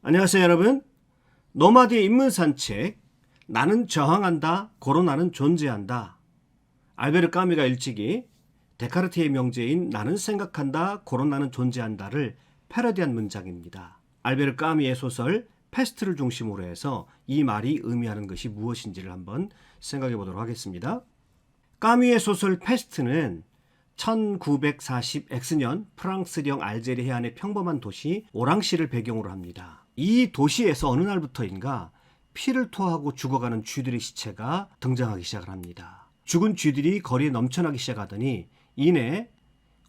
안녕하세요 여러분. 노마드의 인문산책, 나는 저항한다, 코로나는 존재한다. 알베르 까미가 일찍이 데카르트의 명제인 나는 생각한다, 코로나는 존재한다를 패러디한 문장입니다. 알베르 까미의 소설 패스트를 중심으로 해서 이 말이 의미하는 것이 무엇인지를 한번 생각해 보도록 하겠습니다. 까미의 소설 패스트는 1940X년 프랑스령 알제리 해안의 평범한 도시 오랑시를 배경으로 합니다. 이 도시에서 어느 날부터인가 피를 토하고 죽어가는 쥐들의 시체가 등장하기 시작을 합니다. 죽은 쥐들이 거리에 넘쳐나기 시작하더니 이내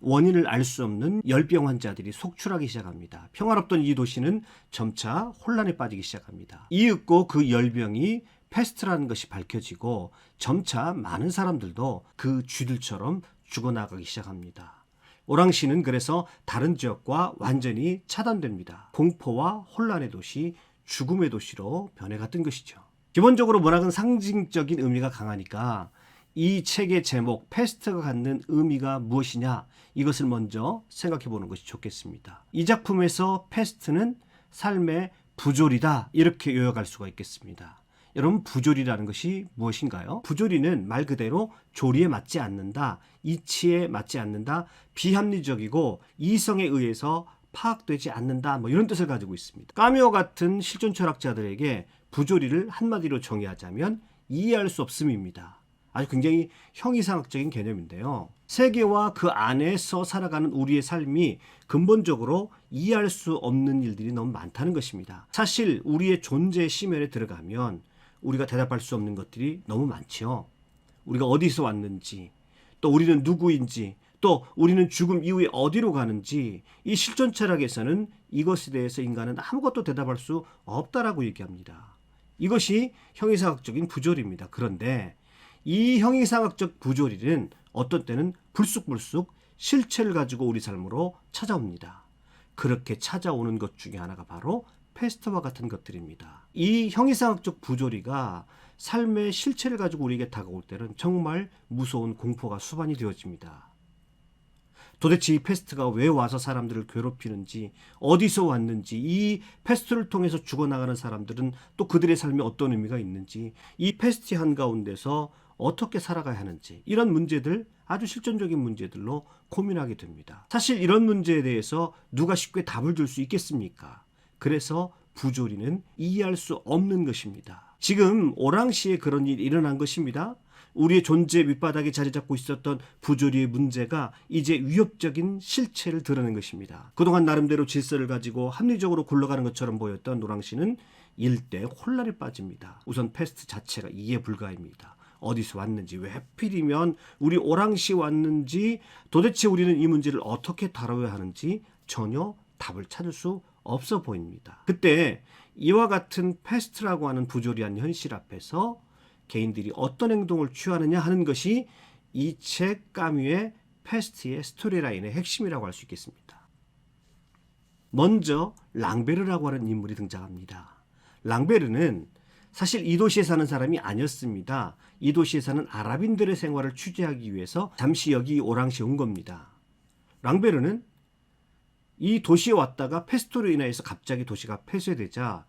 원인을 알 수 없는 열병 환자들이 속출하기 시작합니다. 평화롭던 이 도시는 점차 혼란에 빠지기 시작합니다. 이윽고 그 열병이 패스트라는 것이 밝혀지고 점차 많은 사람들도 그 쥐들처럼 죽어나가기 시작합니다. 오랑시는 그래서 다른 지역과 완전히 차단됩니다. 공포와 혼란의 도시, 죽음의 도시로 변해갔던 것이죠. 기본적으로 문학은 상징적인 의미가 강하니까 이 책의 제목 패스트가 갖는 의미가 무엇이냐, 이것을 먼저 생각해 보는 것이 좋겠습니다. 이 작품에서 패스트는 삶의 부조리다, 이렇게 요약할 수가 있겠습니다. 여러분, 부조리라는 것이 무엇인가요? 부조리는 말 그대로 조리에 맞지 않는다, 이치에 맞지 않는다, 비합리적이고 이성에 의해서 파악되지 않는다, 이런 뜻을 가지고 있습니다. 까미오 같은 실존 철학자들에게 부조리를 한마디로 정의하자면 이해할 수 없음입니다. 아주 굉장히 형이상학적인 개념인데요. 세계와 그 안에서 살아가는 우리의 삶이 근본적으로 이해할 수 없는 일들이 너무 많다는 것입니다. 사실 우리의 존재 심연에 들어가면 우리가 대답할 수 없는 것들이 너무 많죠. 우리가 어디서 왔는지, 또 우리는 누구인지, 또 우리는 죽음 이후에 어디로 가는지, 이 실존 철학에서는 이것에 대해서 인간은 아무것도 대답할 수 없다라고 얘기합니다. 이것이 형이상학적인 부조리입니다. 그런데 이 형이상학적 부조리는 어떤 때는 불쑥불쑥 실체를 가지고 우리 삶으로 찾아옵니다. 그렇게 찾아오는 것 중에 하나가 바로 패스트와 같은 것들입니다. 이 형이상학적 부조리가 삶의 실체를 가지고 우리에게 다가올 때는 정말 무서운 공포가 수반이 되어집니다. 도대체 이 패스트가 왜 와서 사람들을 괴롭히는지, 어디서 왔는지, 이 패스트를 통해서 죽어나가는 사람들은 또 그들의 삶에 어떤 의미가 있는지, 이 패스트 한가운데서 어떻게 살아가야 하는지, 이런 문제들, 아주 실존적인 문제들로 고민하게 됩니다. 사실 이런 문제에 대해서 누가 쉽게 답을 줄 수 있겠습니까? 그래서 부조리는 이해할 수 없는 것입니다. 지금 오랑시에 그런 일이 일어난 것입니다. 우리의 존재 밑바닥에 자리 잡고 있었던 부조리의 문제가 이제 위협적인 실체를 드러낸 것입니다. 그동안 나름대로 질서를 가지고 합리적으로 굴러가는 것처럼 보였던 오랑시는 일대 혼란에 빠집니다. 우선 패스트 자체가 이해 불가입니다. 어디서 왔는지, 왜 하필이면 우리 오랑시 왔는지, 도대체 우리는 이 문제를 어떻게 다뤄야 하는지 전혀 답을 찾을 수 없어 보입니다. 그때 이와 같은 패스트라고 하는 부조리한 현실 앞에서 개인들이 어떤 행동을 취하느냐 하는 것이 이 책 까뮈의 패스트의 스토리라인의 핵심이라고 할 수 있겠습니다. 먼저 랑베르라고 하는 인물이 등장합니다. 랑베르는 사실 이 도시에 사는 사람이 아니었습니다. 이 도시에 사는 아랍인들의 생활을 취재하기 위해서 잠시 여기 오랑시에 온 겁니다. 랑베르는 이 도시에 왔다가 패스트로 인해서 갑자기 도시가 폐쇄되자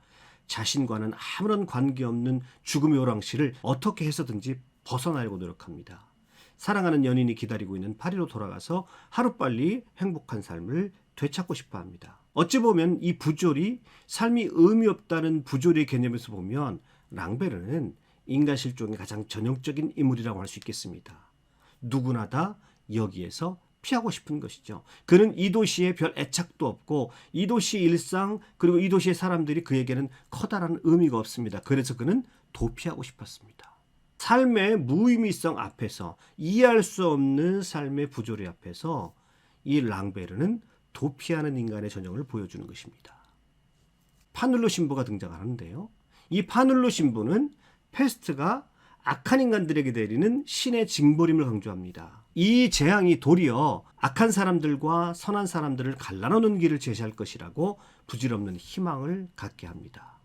자신과는 아무런 관계없는 죽음의 오랑시를 어떻게 해서든지 벗어나려고 노력합니다. 사랑하는 연인이 기다리고 있는 파리로 돌아가서 하루빨리 행복한 삶을 되찾고 싶어 합니다. 어찌 보면 이 부조리, 삶이 의미 없다는 부조리의 개념에서 보면 랑베르는 인간 실종의 가장 전형적인 인물이라고 할 수 있겠습니다. 누구나 다 여기에서 피하고 싶은 것이죠. 그는 이 도시에 별 애착도 없고 이 도시 일상, 그리고 이 도시의 사람들이 그에게는 커다란 의미가 없습니다. 그래서 그는 도피하고 싶었습니다. 삶의 무의미성 앞에서, 이해할 수 없는 삶의 부조리 앞에서 이 랑베르는 도피하는 인간의 전형을 보여주는 것입니다. 파눌로 신부가 등장하는데요. 이 파눌로 신부는 패스트가 악한 인간들에게 내리는 신의 징벌임을 강조합니다. 이 재앙이 도리어 악한 사람들과 선한 사람들을 갈라놓는 길을 제시할 것이라고 부질없는 희망을 갖게 합니다.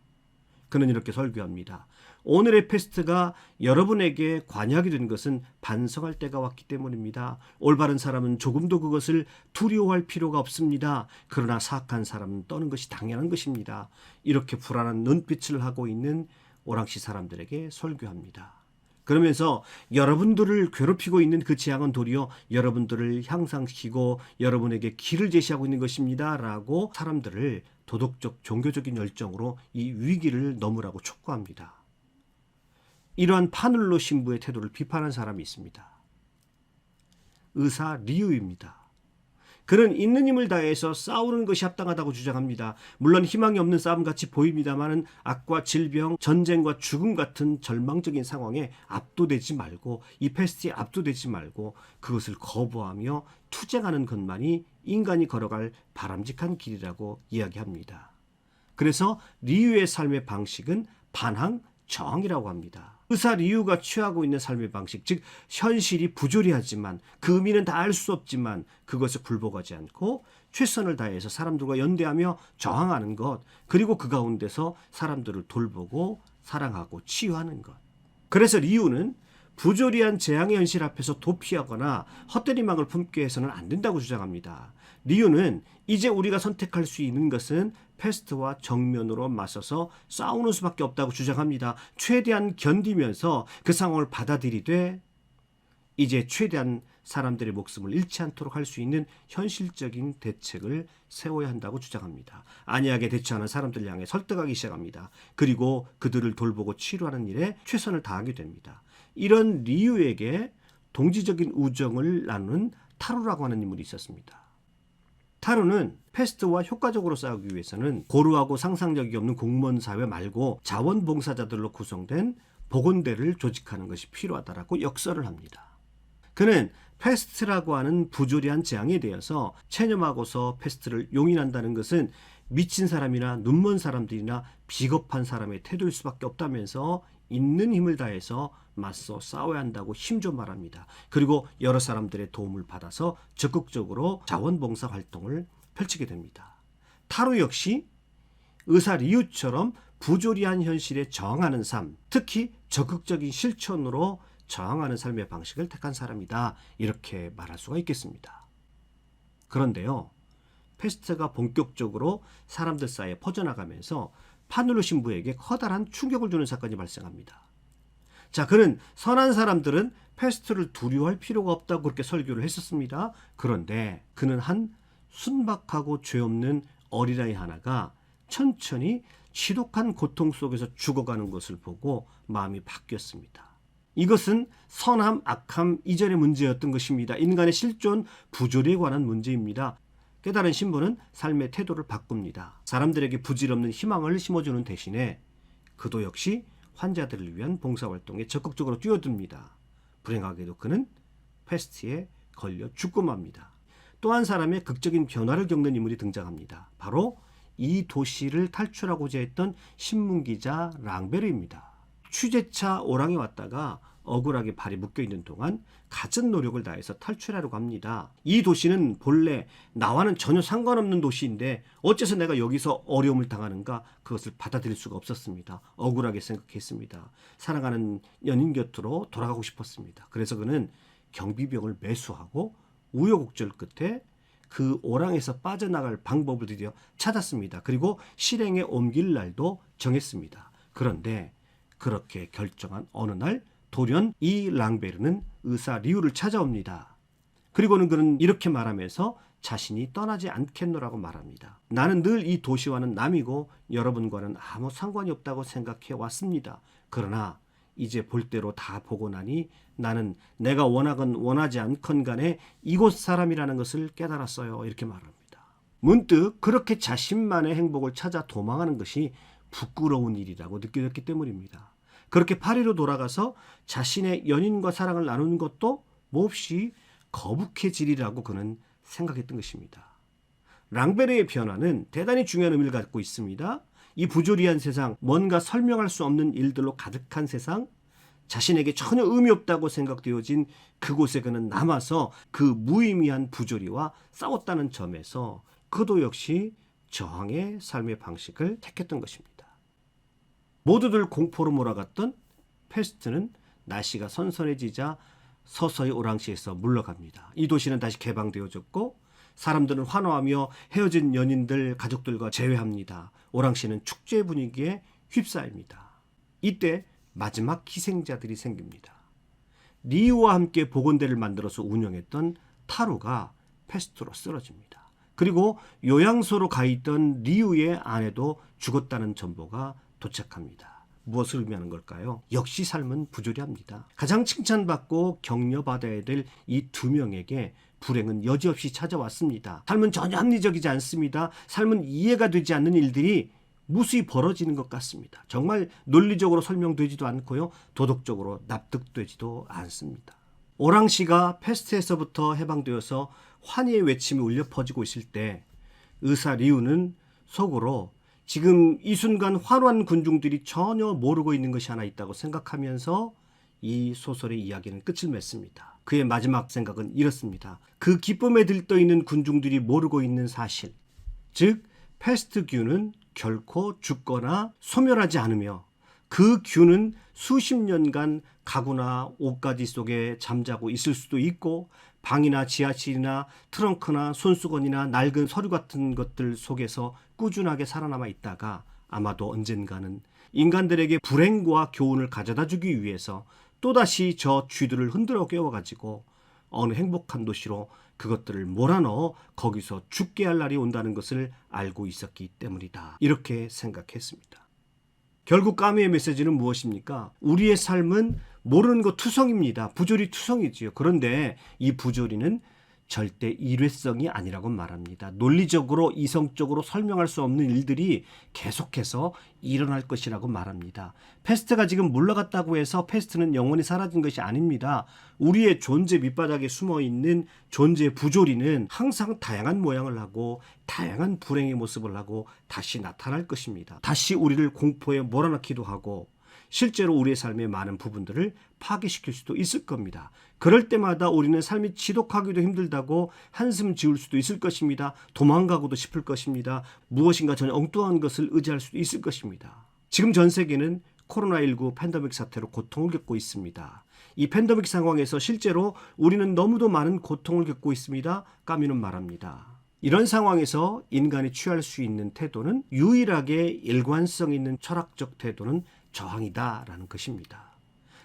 그는 이렇게 설교합니다. 오늘의 패스트가 여러분에게 관약이 된 것은 반성할 때가 왔기 때문입니다. 올바른 사람은 조금도 그것을 두려워할 필요가 없습니다. 그러나 사악한 사람은 떠는 것이 당연한 것입니다. 이렇게 불안한 눈빛을 하고 있는 오랑시 사람들에게 설교합니다. 그러면서 여러분들을 괴롭히고 있는 그 재앙은 도리어 여러분들을 향상시키고 여러분에게 길을 제시하고 있는 것입니다. 라고 사람들을 도덕적, 종교적인 열정으로 이 위기를 넘으라고 촉구합니다. 이러한 파눌로 신부의 태도를 비판한 사람이 있습니다. 의사 리우입니다. 그는 있는 힘을 다해서 싸우는 것이 합당하다고 주장합니다. 물론 희망이 없는 싸움같이 보입니다만 악과 질병, 전쟁과 죽음 같은 절망적인 상황에 압도되지 말고 이 패스트에 압도되지 말고 그것을 거부하며 투쟁하는 것만이 인간이 걸어갈 바람직한 길이라고 이야기합니다. 그래서 리우의 삶의 방식은 반항, 저항이라고 합니다. 의사 리우가 취하고 있는 삶의 방식, 즉 현실이 부조리하지만 그 의미는 다 알 수 없지만 그것에 굴복하지 않고 최선을 다해서 사람들과 연대하며 저항하는 것, 그리고 그 가운데서 사람들을 돌보고 사랑하고 치유하는 것. 그래서 리우는 부조리한 재앙의 현실 앞에서 도피하거나 헛된 희망을 품게 해서는 안 된다고 주장합니다. 리우는 이제 우리가 선택할 수 있는 것은 패스트와 정면으로 맞서서 싸우는 수밖에 없다고 주장합니다. 최대한 견디면서 그 상황을 받아들이되 이제 최대한 사람들의 목숨을 잃지 않도록 할 수 있는 현실적인 대책을 세워야 한다고 주장합니다. 안이하게 대처하는 사람들 향해 설득하기 시작합니다. 그리고 그들을 돌보고 치료하는 일에 최선을 다하게 됩니다. 이런 리우에게 동지적인 우정을 나누는 타로라고 하는 인물이 있었습니다. 타로는 패스트와 효과적으로 싸우기 위해서는 고루하고 상상력이 없는 공무원 사회 말고 자원봉사자들로 구성된 보건대를 조직하는 것이 필요하다라고 역설을 합니다. 그는 패스트라고 하는 부조리한 재앙에 대해서 체념하고서 패스트를 용인한다는 것은 미친 사람이나 눈먼 사람들이나 비겁한 사람의 태도일 수밖에 없다면서 있는 힘을 다해서 맞서 싸워야 한다고 힘줘 말합니다. 그리고 여러 사람들의 도움을 받아서 적극적으로 자원봉사 활동을 펼치게 됩니다. 타로 역시 의사 리우처럼 부조리한 현실에 저항하는 삶, 특히 적극적인 실천으로 저항하는 삶의 방식을 택한 사람이다. 이렇게 말할 수가 있겠습니다. 그런데요, 패스트가 본격적으로 사람들 사이에 퍼져나가면서 파눌로 신부에게 커다란 충격을 주는 사건이 발생합니다. 자, 그는 선한 사람들은 패스트를 두려워할 필요가 없다고 그렇게 설교를 했었습니다. 그런데 그는 한 순박하고 죄 없는 어린아이 하나가 천천히 지독한 고통 속에서 죽어가는 것을 보고 마음이 바뀌었습니다. 이것은 선함, 악함 이전의 문제였던 것입니다. 인간의 실존, 부조리에 관한 문제입니다. 깨달은 신부는 삶의 태도를 바꿉니다. 사람들에게 부질없는 희망을 심어주는 대신에 그도 역시 환자들을 위한 봉사활동에 적극적으로 뛰어듭니다. 불행하게도 그는 패스트에 걸려 죽고 맙니다. 또 한 사람의 극적인 변화를 겪는 인물이 등장합니다. 바로 이 도시를 탈출하고자 했던 신문기자 랑베르입니다. 취재차 오랑에 왔다가 억울하게 발이 묶여있는 동안 갖은 노력을 다해서 탈출하려고 합니다. 이 도시는 본래 나와는 전혀 상관없는 도시인데 어째서 내가 여기서 어려움을 당하는가, 그것을 받아들일 수가 없었습니다. 억울하게 생각했습니다. 사랑하는 연인 곁으로 돌아가고 싶었습니다. 그래서 그는 경비병을 매수하고 우여곡절 끝에 그 오랑에서 빠져나갈 방법을 드디어 찾았습니다. 그리고 실행에 옮길 날도 정했습니다. 그런데 그렇게 결정한 어느 날 돌연 이 랑베르는 의사 리우를 찾아옵니다. 그리고는 그는 이렇게 말하면서 자신이 떠나지 않겠노라고 말합니다. 나는 늘 이 도시와는 남이고 여러분과는 아무 상관이 없다고 생각해 왔습니다. 그러나 이제 볼 대로 다 보고 나니 나는 내가 원하건 원하지 않건 간에 이곳 사람이라는 것을 깨달았어요. 이렇게 말합니다. 문득 그렇게 자신만의 행복을 찾아 도망하는 것이 부끄러운 일이라고 느껴졌기 때문입니다. 그렇게 파리로 돌아가서 자신의 연인과 사랑을 나누는 것도 몹시 거북해지리라고 그는 생각했던 것입니다. 랑베르의 변화는 대단히 중요한 의미를 갖고 있습니다. 이 부조리한 세상, 뭔가 설명할 수 없는 일들로 가득한 세상, 자신에게 전혀 의미 없다고 생각되어진 그곳에 그는 남아서 그 무의미한 부조리와 싸웠다는 점에서 그도 역시 저항의 삶의 방식을 택했던 것입니다. 모두들 공포로 몰아갔던 패스트는 날씨가 선선해지자 서서히 오랑시에서 물러갑니다. 이 도시는 다시 개방되어졌고 사람들은 환호하며 헤어진 연인들, 가족들과 재회합니다. 오랑시는 축제 분위기에 휩싸입니다. 이때 마지막 희생자들이 생깁니다. 리우와 함께 보건대를 만들어서 운영했던 타루가 패스트로 쓰러집니다. 그리고 요양소로 가 있던 리우의 아내도 죽었다는 정보가 도착합니다. 무엇을 의미하는 걸까요? 역시 삶은 부조리합니다. 가장 칭찬받고 격려받아야 될 이 두 명에게 불행은 여지없이 찾아왔습니다. 삶은 전혀 합리적이지 않습니다. 삶은 이해가 되지 않는 일들이 무수히 벌어지는 것 같습니다. 정말 논리적으로 설명되지도 않고요. 도덕적으로 납득되지도 않습니다. 오랑시가 패스트에서부터 해방되어서 환희의 외침이 울려 퍼지고 있을 때 의사 리우는 속으로 지금 이 순간 환호한 군중들이 전혀 모르고 있는 것이 하나 있다고 생각하면서 이 소설의 이야기는 끝을 맺습니다. 그의 마지막 생각은 이렇습니다. 그 기쁨에 들떠있는 군중들이 모르고 있는 사실, 즉 패스트균은 결코 죽거나 소멸하지 않으며 그 균은 수십 년간 가구나 옷가지 속에 잠자고 있을 수도 있고 방이나 지하실이나 트렁크나 손수건이나 낡은 서류 같은 것들 속에서 꾸준하게 살아남아 있다가 아마도 언젠가는 인간들에게 불행과 교훈을 가져다 주기 위해서 또다시 저 쥐들을 흔들어 깨워가지고 어느 행복한 도시로 그것들을 몰아넣어 거기서 죽게 할 날이 온다는 것을 알고 있었기 때문이다. 이렇게 생각했습니다. 결국 까미의 메시지는 무엇입니까? 우리의 삶은 모르는 것 투성입니다. 부조리 투성이지요. 그런데 이 부조리는 절대 일회성이 아니라고 말합니다. 논리적으로 이성적으로 설명할 수 없는 일들이 계속해서 일어날 것이라고 말합니다. 패스트가 지금 물러갔다고 해서 패스트는 영원히 사라진 것이 아닙니다. 우리의 존재 밑바닥에 숨어있는 존재의 부조리는 항상 다양한 모양을 하고 다양한 불행의 모습을 하고 다시 나타날 것입니다. 다시 우리를 공포에 몰아넣기도 하고 실제로 우리의 삶의 많은 부분들을 파괴시킬 수도 있을 겁니다. 그럴 때마다 우리는 삶이 지독하기도 힘들다고 한숨 지을 수도 있을 것입니다. 도망가고도 싶을 것입니다. 무엇인가 전혀 엉뚱한 것을 의지할 수도 있을 것입니다. 지금 전 세계는 코로나19 팬데믹 사태로 고통을 겪고 있습니다. 이 팬데믹 상황에서 실제로 우리는 너무도 많은 고통을 겪고 있습니다. 까미는 말합니다. 이런 상황에서 인간이 취할 수 있는 태도는 유일하게 일관성 있는 철학적 태도는 저항이다라는 것입니다.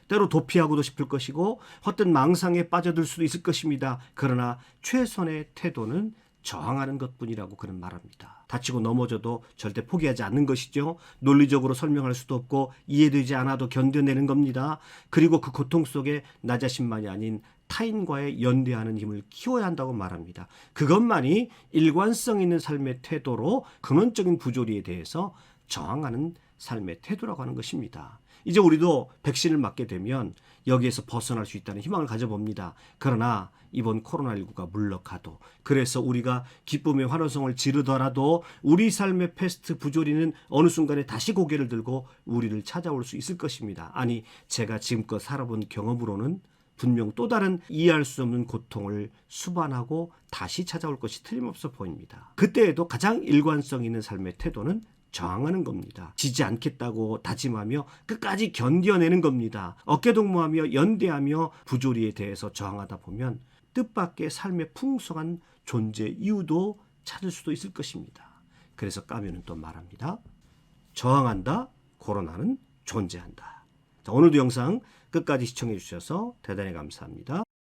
때로 도피하고도 싶을 것이고 헛된 망상에 빠져들 수도 있을 것입니다. 그러나 최선의 태도는 저항하는 것뿐이라고 그는 말합니다. 다치고 넘어져도 절대 포기하지 않는 것이죠. 논리적으로 설명할 수도 없고 이해되지 않아도 견뎌내는 겁니다. 그리고 그 고통 속에 나 자신만이 아닌 타인과의 연대하는 힘을 키워야 한다고 말합니다. 그것만이 일관성 있는 삶의 태도로 근원적인 부조리에 대해서 저항하는 삶의 태도라고 하는 것입니다. 이제 우리도 백신을 맞게 되면 여기에서 벗어날 수 있다는 희망을 가져봅니다. 그러나 이번 코로나19가 물러가도 그래서 우리가 기쁨의 환호성을 지르더라도 우리 삶의 패스트 부조리는 어느 순간에 다시 고개를 들고 우리를 찾아올 수 있을 것입니다. 아니 제가 지금껏 살아본 경험으로는 분명 또 다른 이해할 수 없는 고통을 수반하고 다시 찾아올 것이 틀림없어 보입니다. 그때에도 가장 일관성 있는 삶의 태도는 저항하는 겁니다. 지지 않겠다고 다짐하며 끝까지 견뎌내는 겁니다. 어깨동무하며 연대하며 부조리에 대해서 저항하다 보면 뜻밖의 삶의 풍성한 존재 이유도 찾을 수도 있을 것입니다. 그래서 까뮤는 또 말합니다. 저항한다, 코로나는 존재한다. 자, 오늘도 영상 끝까지 시청해 주셔서 대단히 감사합니다.